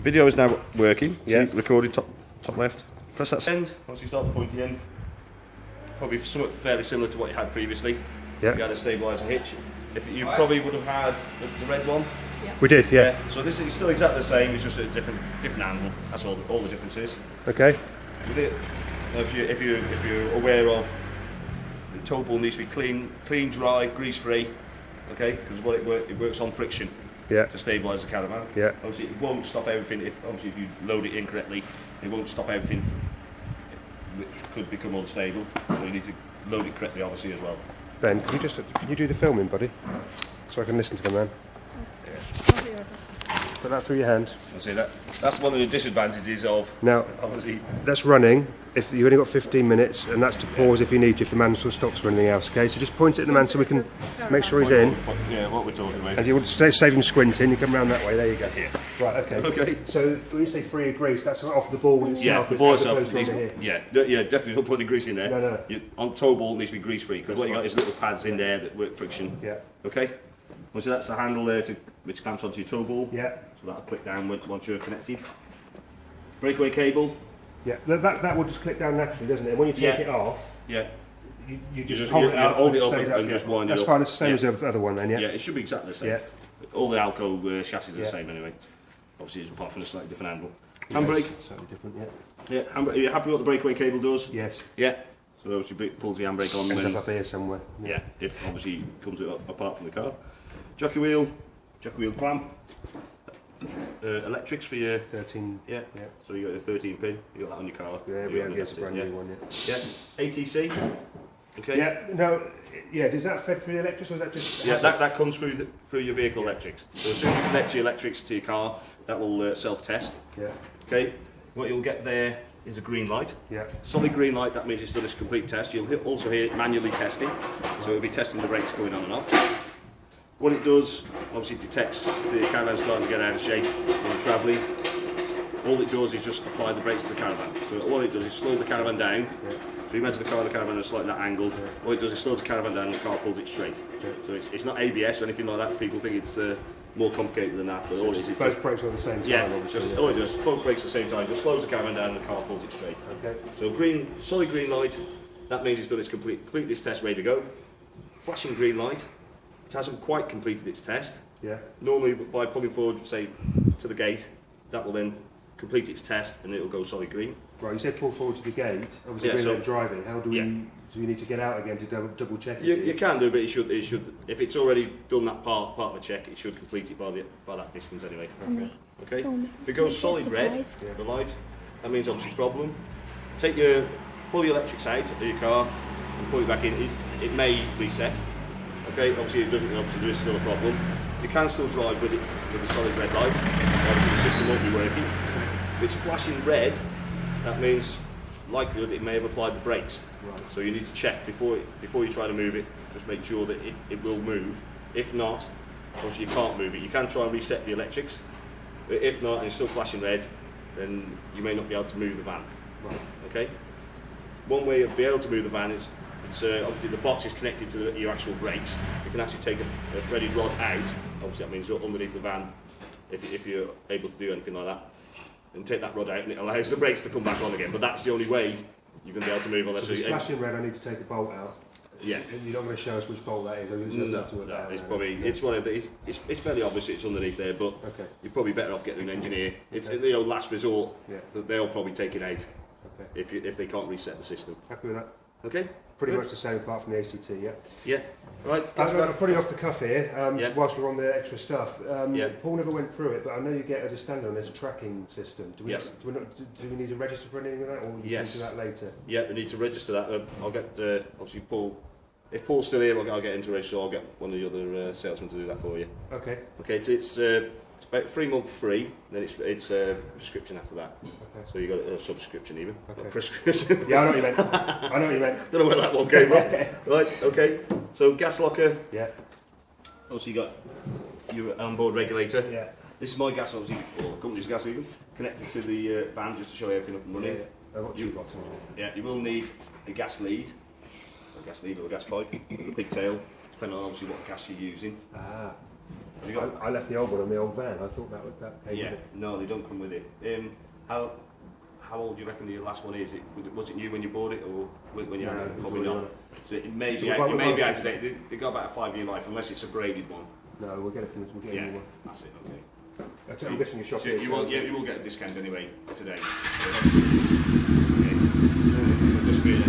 Video is now working. Yeah. See, recorded top left. Press that end. Once you start the pointy end, probably somewhat fairly similar to what you had previously. Yeah. You had a stabiliser hitch. You probably would have had the red one. Yeah. We did, yeah. So this is still exactly the same. It's just a different angle. That's all the difference is. Okay. With it, if you're aware of, the toe ball needs to be clean, dry, grease free. Okay, because it works on friction. Yeah. To stabilise the caravan. Yeah. Obviously, it won't stop everything. If you load it incorrectly, it won't stop everything, which could become unstable. So you need to load it correctly, obviously, as well. Ben, can you do the filming, buddy, so I can listen to the man? Put that through your hand. I say that's one of the disadvantages of. Now, obviously, that's running. If you've only got 15 minutes, and that's to pause if you need to, if the man sort of stops for anything else. Okay, so just point it at the man so we can make sure he's in. Yeah, what we're talking about. And if you want to save him squinting, you come round that way. There you go. Here. Right. Okay. Okay. So when you say free of grease, that's off the ball itself. Yeah, the ball itself. As opposed to here. Yeah, definitely don't put any grease in there. No. On toe ball, it needs to be grease free because what you got is little pads in there that work friction. Yeah. Okay. Well, so that's the handle there which clamps onto your toe ball. Yeah. So that'll click down once you're connected. Breakaway cable. Yeah. That will just click down naturally, doesn't it? And when you take it off, yeah, you just hold it up, hold it up stays and just wind it up. That's fine. It's the same as the other one, then. Yeah. Yeah, it should be exactly the same. Yeah. All the Alco chassis are the same anyway. Obviously, it's apart from a slightly different handle. Handbrake. Slightly different. Yeah. Yeah. Handbrake. Are you happy with what the breakaway cable does? Yes. Yeah. So obviously pulls the handbrake on. Ends up here somewhere. Yeah. If obviously it comes apart from the car. Jockey wheel clamp. Electrics for your 13. Yeah. So you got your 13 pin. You got that on your car. Yeah, we have a brand new one. Yeah. ATC. Okay. Yeah. No. Yeah. Does that fed through the electrics, or is that just? Yeah. That comes through your vehicle electrics. So as soon as you connect your electrics to your car, that will self-test. Yeah. Okay. What you'll get there is a green light. Yeah. Solid green light. That means it's done its complete test. You'll also hear it manually testing. So it'll be testing the brakes going on and off. What it does, obviously it detects if the caravan's starting to get out of shape when you're travelling. All it does is just apply the brakes to the caravan. So all it does is slow the caravan down. Yeah. So you imagine the car and the caravan are slightly at that angle. Yeah. All it does is slow the caravan down and the car pulls it straight. Yeah. So it's not ABS or anything like that. People think it's more complicated than that. But so all it is both brakes are at the same time. Yeah, obviously. all it does, both brakes at the same time, just slows the caravan down and the car pulls it straight. Okay. So solid green light, that means it's done its completely its test, ready to go. Flashing green light. It hasn't quite completed its test. Yeah. Normally, by pulling forward, say, to the gate, that will then complete its test and it will go solid green. Right, you said pull forward to the gate. Obviously, we're not driving. How do we? Do we need to get out again to double check it? You can do, but it should. If it's already done that part of the check, it should complete it by that distance anyway. Okay. If it goes solid red, the light, that means obviously problem. Pull the electrics out of your car and pull it back in. It may reset. Okay, obviously it doesn't. Obviously there is still a problem. You can still drive with it with a solid red light. Obviously the system won't be working. If it's flashing red, that means likelihood it may have applied the brakes. Right. So you need to check before you try to move it. Just make sure that it will move. If not, obviously you can't move it. You can try and reset the electrics. But if not, and it's still flashing red, then you may not be able to move the van. Right. Okay. One way of being able to move the van is. Obviously the box is connected to your actual brakes. You can actually take a threaded rod out. Obviously that means you're underneath the van if you're able to do anything like that. And take that rod out and it allows the brakes to come back on again. But that's the only way you're going to be able to move on. So if it's flashing red, I need to take a bolt out. Yeah. And you're not going to show us which bolt that is. No, it's probably it's one of the. It's fairly obvious it's underneath there, but you're probably better off getting an engineer. It's the old last resort. Yeah. They'll probably take it out. Okay. If they can't reset the system. Happy with that? Okay. Pretty much the same apart from the ACT, yeah? Yeah. Right. I'm putting off the cuff here, whilst we're on the extra stuff. Paul never went through it, but I know you get as a standard on this a tracking system. Do we need to register for anything like that, or will you do that later? Yeah, we need to register that. I'll get, obviously, Paul. If Paul's still here, I'll get him to register, I'll get one of the other salesmen to do that for you. Okay. Okay, it's about 3 months free, then it's a prescription after that. Okay. So you got a subscription even. Okay. A prescription. Yeah, I know what you meant. I know what you meant. Don't know where that one came from. Right, okay. So gas locker. Yeah. Obviously you got your onboard regulator. Yeah. This is my gas, obviously, or the company's gas even, connected to the van just to show you everything up and running. Yeah, you will need a gas lead. A gas lead or a gas pipe with a pigtail, depending on obviously what gas you're using. I left the old one on the old van. I thought that came with it. No, they don't come with it. How old do you reckon your last one is? Was it new when you bought it, or when you had it? Probably not. So it may be out of date. They got about a 5-year life, unless it's a braided one. No, we'll get a new one. That's it. Okay. I'm guessing your shop. You will get a discount anyway today. Okay. Just be there.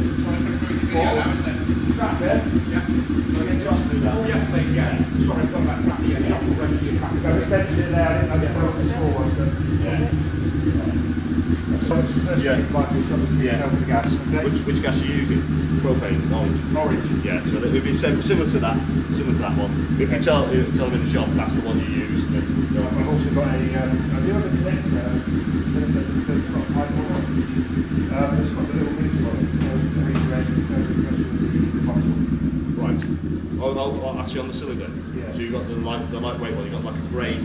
Track there? Yeah. Okay, just do that. Oh, yes, please, yeah. Sorry, I've got that track here. Josh will register your track. There's bench in there. I didn't know the small ones. Yeah. Gas. Okay. Which gas are you using? Propane, orange. Yeah, so it would be similar to that one. If you tell them in the shop that's the one you use, then I've also got a. I do have a connector. That's got a pipe on it. It's got the little meter on it, so the pressure of the bottle. Right. Oh, actually on the cylinder. Yeah. So you've got the lightweight one. You've got like a grey.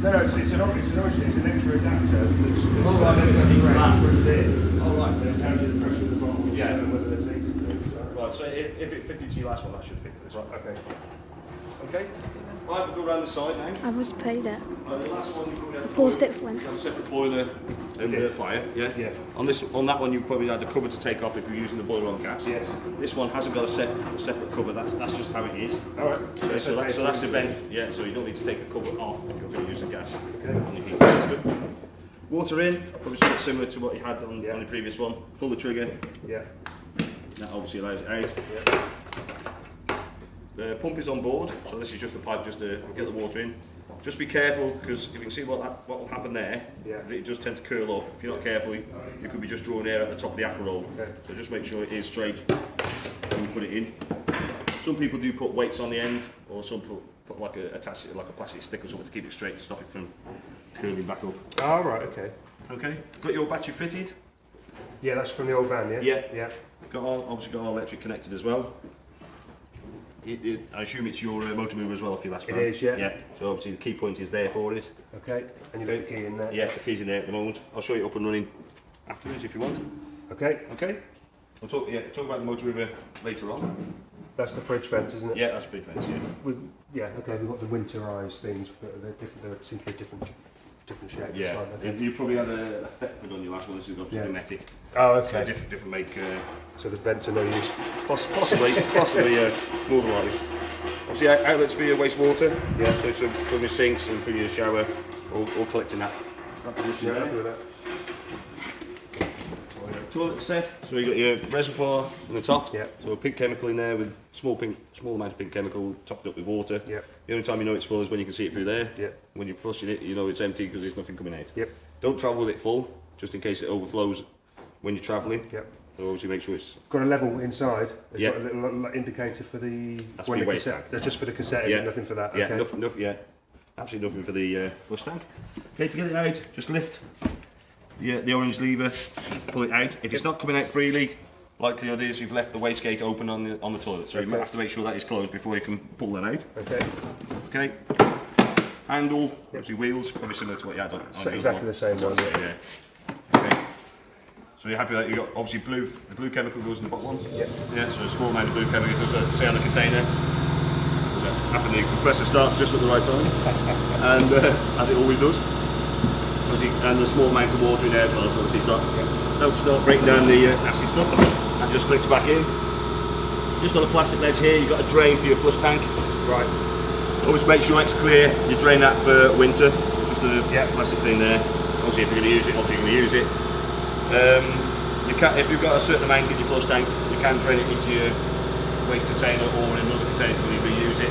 No, it's an orange. It's an extra adapter. It's Oh, right. It tells you the pressure of the bottle. Yeah. Whether there's leaks. Right. So if it fitted to your last one, that should fit to this one. Okay. Okay. Right, we'll go around the side now. I've already paid it. The last one you probably had Paused it for when? you have a separate boiler and fire. Yeah. Yeah. On that one, you probably had the cover to take off if you're using the boiler on gas. Yes. This one hasn't got a separate cover. That's just how it is. All right. Okay, so that's the vent. Yeah. So you don't need to take a cover off if you're going to use the gas on your heating system. Water in, probably something similar to what you had on the previous one. Pull the trigger. Yeah. That obviously allows it out. Yeah. The pump is on board, so this is just a pipe just to get the water in. Just be careful, because you can see what will happen there. Yeah. It does tend to curl up. If you're not careful, you could be just drawing air at the top of the aqua roll. Okay. So just make sure it is straight when you put it in. Some people do put weights on the end, or some put attach it like a plastic stick or something to keep it straight to stop it from curling back up. Oh, right. Okay. Okay. Got your battery fitted? Yeah, that's from the old van. Yeah. Yeah. Yeah. Obviously got our electric connected as well. I assume it's your motor mover as well if you last van. It is, yeah. Yeah. So obviously the key point is there for it. Okay. And you put the key in there. Yeah, the key's in there at the moment. I'll show you up and running afterwards if you want. Okay. Okay. I'll talk about the motor mover later on. That's the fridge vents, isn't it? Yeah, that's fridge vents. Yeah. Okay. We've got the winterized things, but they're different. They seem to be different shapes. Yeah. You probably had a Thetford on your last one. This is obviously Dometic. Oh, okay. So different make. So the vents are no use. Possibly, more than likely. Obviously, outlets for your wastewater. Yeah. So from your sinks and for your shower, all collecting that position Yeah, there. happy with that. Toilet set. So you got your reservoir on the top. Yeah. So a pink chemical in there with small amount of pink chemical topped up with water. Yeah. The only time you know it's full is when you can see it through there. Yeah. When you're flushing it, you know it's empty because there's nothing coming out. Yep. Don't travel with it full, just in case it overflows when you're travelling. Yep. So obviously make sure it's got a level inside. It's yeah. got a little indicator for the. That's for your waste tank. That's just for the cassette. Yeah. Nothing for that. Yeah. Okay. Nothing. Yeah. Absolutely nothing for the flush tank. Okay, to get it out, just lift the orange lever, pull it out. If it's not coming out freely, likelihood is you've left the wastegate open on the toilet. So you might have to make sure that is closed before you can pull that out. Okay. Okay. Handle, obviously wheels, probably similar to what you had on exactly the same one. Yeah. Okay. So you're happy that you got obviously the blue chemical goes in the bottom one? Yeah. Yeah, so a small amount of blue chemical does say on the container. Happen the compressor starts just at the right time. And as it always does. And a small amount of water in there as well, so obviously don't start breaking down the nasty stuff and just clicks back in. Just on a plastic ledge here, you've got a drain for your flush tank. Right. Always make sure it's clear, you drain that for winter, just a plastic thing there. Obviously if you're going to use it, obviously you're going to use it. If you've got a certain amount in your flush tank, you can drain it into your waste container or in another container when you reuse it.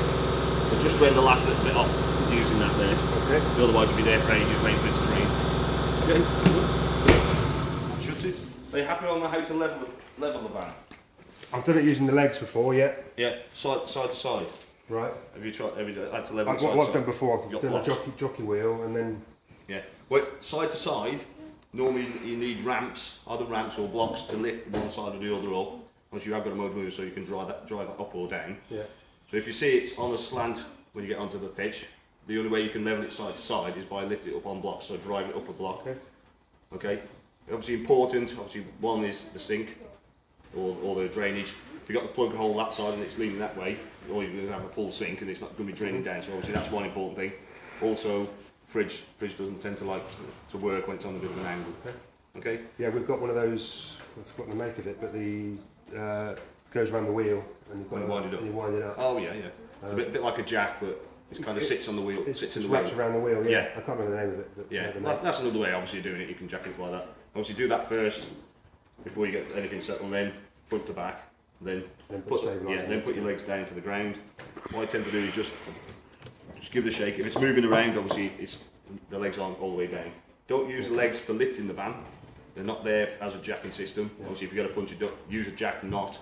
But just drain the last little bit off using that there. Okay. Otherwise you'll be there for ages waiting for it to drain. Okay. Shut it. Are you happy on how to level the van? I've done it using the legs before, yeah. Yeah, side to side. Right. Have you had to level what I've done before, I've done blocks. a jockey wheel and then... Yeah. Well, side to side, normally you need ramps, either ramps or blocks to lift one side or the other up. Once you have got a motor mover so you can drive that up or down. Yeah. So if you see it's on a slant when you get onto the pitch, the only way you can level it side to side is by lifting it up on blocks, so drive it up a block. Okay. Obviously important, one is the sink or the drainage. you've got the plug hole that side and it's leaning that way, you're always going to have a full sink and it's not going to be draining down. So obviously that's one important thing. Also, fridge doesn't tend to like to work when it's on a bit of an angle. Okay. Yeah, we've got one of those. I've forgotten the make of it, but the goes around the wheel and you wind it up. Oh yeah, yeah. It's a bit like a jack, but it kind of sits on the wheel. It sits in the wheel. Wraps around the wheel. Yeah. I can't remember the name of it. But yeah, that's another way. Obviously, of doing it. You can jack it like that. Obviously, do that first before you get anything settled. Then front to back. Then put your legs down to the ground. What I tend to do is just give it a shake. If it's moving around, obviously the legs aren't all the way down. Don't use the legs for lifting the van. They're not there as a jacking system. Yeah. Obviously, if you've got to punch it, use a jack, not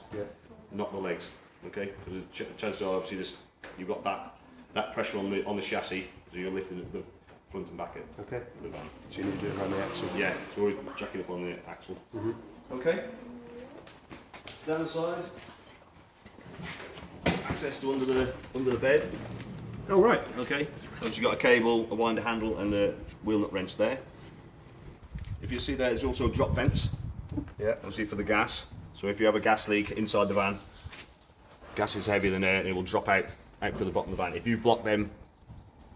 the legs. Okay, because chances are obviously you've got that pressure on the chassis, so you're lifting the front and back of the van. So you need to do it around the axle. Yeah, so we're jacking up on the axle. Okay. Down the side. Access to under the bed. Oh right. Okay. Obviously, you've got a cable, a winder handle, and a wheel nut wrench there. If you see there's also drop vents. Yeah. Obviously for the gas. So if you have a gas leak inside the van, gas is heavier than air and it will drop out for the bottom of the van. If you block them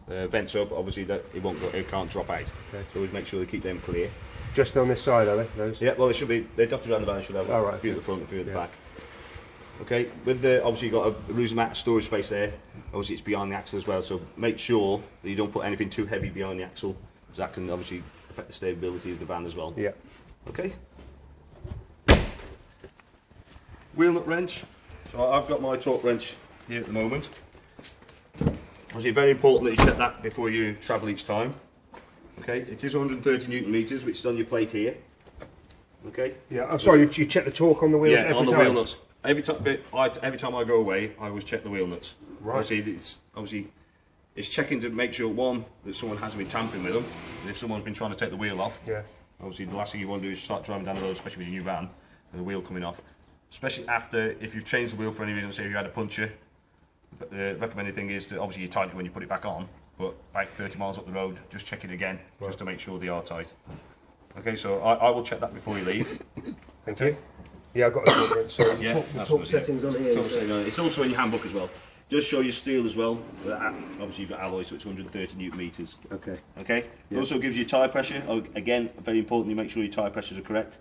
vents up, obviously it can't drop out. Okay. So always make sure they keep them clear. Just on this side, are they? Those? Yeah, well they're dotted around the van, should have a few at the front and a few at the back. Okay, obviously you've got a reasonable amount of storage space there. Obviously it's behind the axle as well, so make sure that you don't put anything too heavy behind the axle, because that can obviously affect the stability of the van as well. Yeah. Okay. Wheel nut wrench. So I've got my torque wrench here at the moment. Obviously very important that you check that before you travel each time. Okay, it is 130 Newton meters, which is on your plate here. Okay. Yeah. I'm sorry. You check the torque on the wheels. Yeah, on the wheel nuts. Every time I go away, I always check the wheel nuts. Right. Obviously, it's checking to make sure, one, that someone hasn't been tampering with them, and if someone's been trying to take the wheel off, obviously the last thing you want to do is start driving down the road, especially with your new van, and the wheel coming off. Especially after, if you've changed the wheel for any reason, say if you had a puncture, but the recommended thing is to, obviously you tighten it when you put it back on, but like 30 miles up the road, just check it again, just to make sure they are tight. Okay, so I will check that before you leave. Thank you. Yeah, I've got a torque wrench. So the torque settings on here. It's also in your handbook as well. Just show your steel as well. Obviously you've got alloy, so it's 130 Newton meters. Okay. Okay. It also gives you tyre pressure. Again, very important you make sure your tyre pressures are correct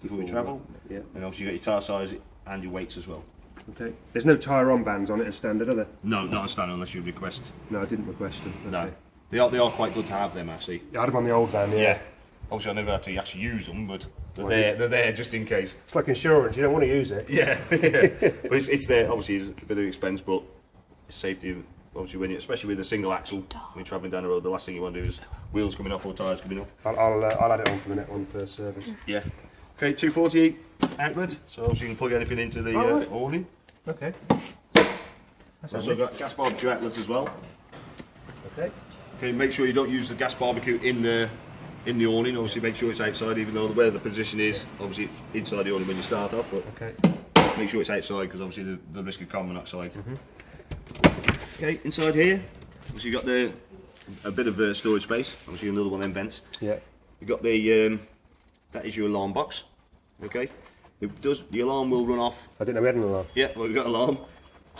before you travel. Yeah. And obviously you got your tyre size and your weights as well. Okay. There's no tyre-on bands on it as standard, are there? No, not as standard unless you request. No, I didn't request them. Okay. No. They are quite good to have them actually. I had them on the old van. Yeah. Obviously I never had to actually use them, but they're there just in case. It's like insurance, you don't want to use it. Yeah. But it's there, obviously it's a bit of expense, but it's safety, obviously especially with a single axle, when you're travelling down the road, the last thing you want to do is wheels coming off or tyres coming off. I'll add it on for the minute on first service. Yeah. Okay, 240 outlet, so obviously you can plug anything into the awning. Okay. Also got gas barbecue outlet as well. Okay. Okay, make sure you don't use the gas barbecue in the awning. Obviously, make sure it's outside, even though where the position is, obviously it's inside the awning when you start off. But make sure it's outside because obviously the risk of carbon monoxide. Okay, inside here, obviously you've got a bit of storage space. Obviously another one of them vents. Yeah. You've got the that is your alarm box. Okay. The alarm will run off. I didn't know we had an alarm. Yeah, well we've got an alarm.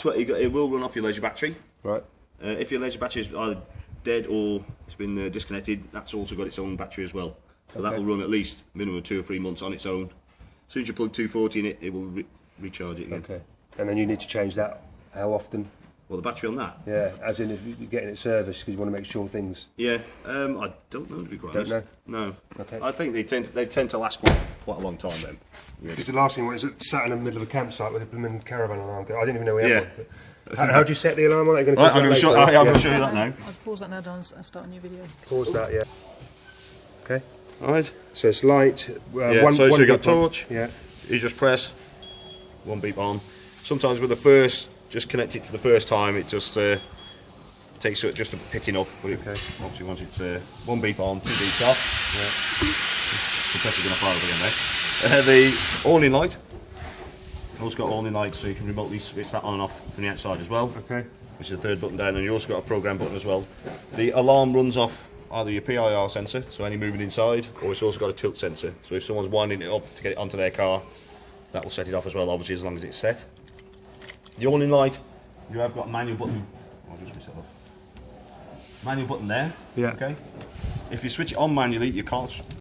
It will run off your leisure battery. Right. If your leisure battery is either dead or it's been disconnected, that's also got its own battery as well. So that will run at least minimum 2 or 3 months on its own. As soon as you plug 240 in it, it will recharge it again. Okay. And then you need to change that how often? Well, the battery on that? Yeah, as in if you're getting it serviced because you want to make sure things... Yeah, I don't know to be quite honest. Don't know? No. Okay. I think they tend to last quite a long time then. Because the last thing was sat in the middle of a campsite with a blooming caravan alarm. I didn't even know we had one. But how do you set the alarm on? I'm going to show you that now. I'll pause that now, Don. I'll start a new video. Pause that, yeah. Okay. Alright. So it's light. So you've got torch. Yeah. You just press. One beep on. Sometimes with the first, just connect it to the first time, it just takes it just a picking up. But obviously once it's one beep on, 2 beeps off. Yeah. The pressure's going to fire up again there. The awning light. Also got awning light, so you can remotely switch that on and off from the outside as well. Okay. Which is the third button down, and you also got a program button as well. The alarm runs off either your PIR sensor, so any movement inside, or it's also got a tilt sensor. So if someone's winding it up to get it onto their car, that will set it off as well, obviously as long as it's set. The awning light, you have got a manual button. I'll just reset off. Manual button there. Yeah. Okay. If you switch it on manually, you can't